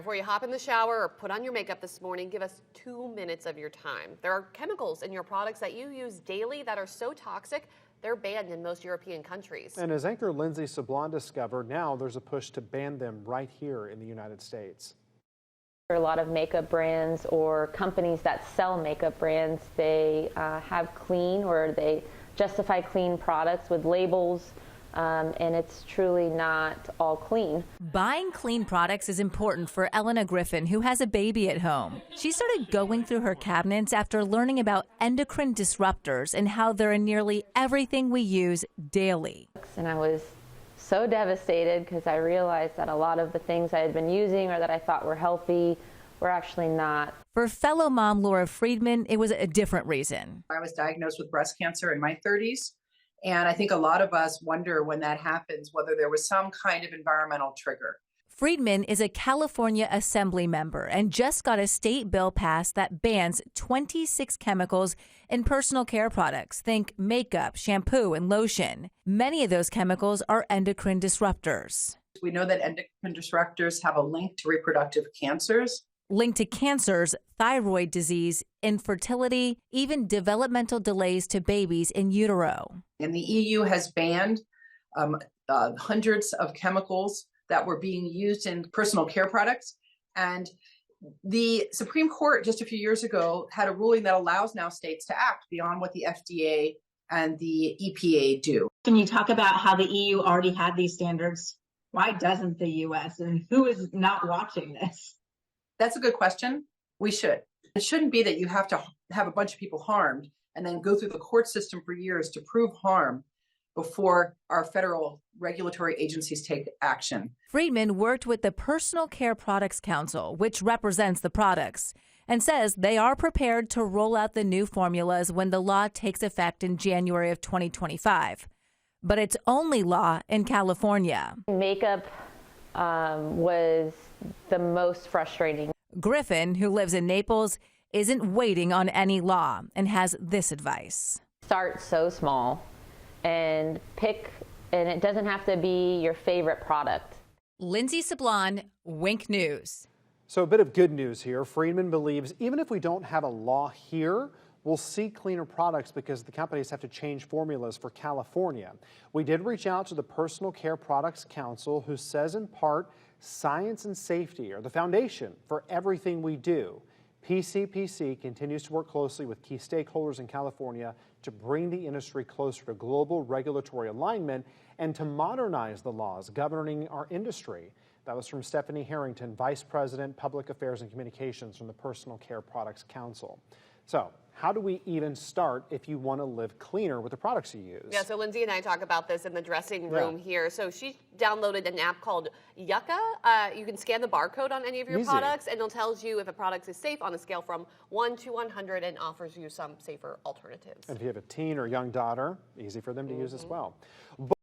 Before you hop in the shower or put on your makeup this morning, give us 2 minutes of your time. There are chemicals in your products that you use daily that are so toxic, they're banned in most European countries. And as anchor Lindsay Sablon discovered, now there's a push to ban them right here in the United States. A lot of makeup brands or companies that sell makeup brands, they have clean or they justify clean products with labels. And it's truly not all clean. Buying clean products is important for Elena Griffin, who has a baby at home. She started going through her cabinets after learning about endocrine disruptors and how they're in nearly everything we use daily. And I was so devastated because I realized that a lot of the things I had been using or that I thought were healthy were actually not. For fellow mom Laura Friedman, it was a different reason. I was diagnosed with breast cancer in my 30s. And I think a lot of us wonder when that happens, whether there was some kind of environmental trigger. Friedman is a California Assembly member and just got a state bill passed that bans 26 chemicals in personal care products. Think makeup, shampoo, and lotion. Many of those chemicals are endocrine disruptors. We know that endocrine disruptors have a link to reproductive cancers. Linked to cancers, thyroid disease, infertility, even developmental delays to babies in utero. And the EU has banned hundreds of chemicals that were being used in personal care products. And the Supreme Court just a few years ago had a ruling that allows now states to act beyond what the FDA and the EPA do. Can you talk about how the EU already had these standards? Why doesn't the US, and who is not watching this? That's a good question. We should. It shouldn't be that you have to have a bunch of people harmed and then go through the court system for years to prove harm before our federal regulatory agencies take action. Friedman worked with the Personal Care Products Council, which represents the products, and says they are prepared to roll out the new formulas when the law takes effect in January of 2025. But it's only law in California. Makeup was the most frustrating. Griffin, who lives in Naples, isn't waiting on any law and has this advice. Start so small and pick, and it doesn't have to be your favorite product. Lindsay Sablon, Wink News. So a bit of good news here. Friedman believes even if we don't have a law here, we'll see cleaner products because the companies have to change formulas for California. We did reach out to the Personal Care Products Council, who says in part, science and safety are the foundation for everything we do. PCPC continues to work closely with key stakeholders in California to bring the industry closer to global regulatory alignment and to modernize the laws governing our industry. That was from Stephanie Harrington, Vice President, Public Affairs and Communications from the Personal Care Products Council. So, how do we even start if you want to live cleaner with the products you use? Yeah, so Lindsay and I talk about this in the dressing room here. So she downloaded an app called Yucca. You can scan the barcode on any of your products, and it tells you if a product is safe on a scale from 1 to 100 and offers you some safer alternatives. And if you have a teen or young daughter, easy for them to use as well.